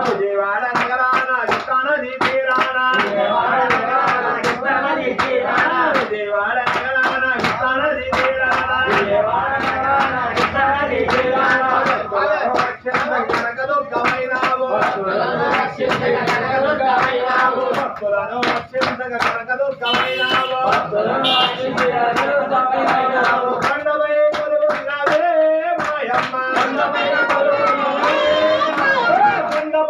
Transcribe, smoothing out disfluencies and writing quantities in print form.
విజయవాడ నగరాన కృష్ణానది తీరాన విజయవాడ నగరాన కృష్ణానది తీరాన కనకదుర్గమైనావు భక్తులను రక్షించగ కనకదుర్గమైనావు కొండపై కొలువు మాయమ్మ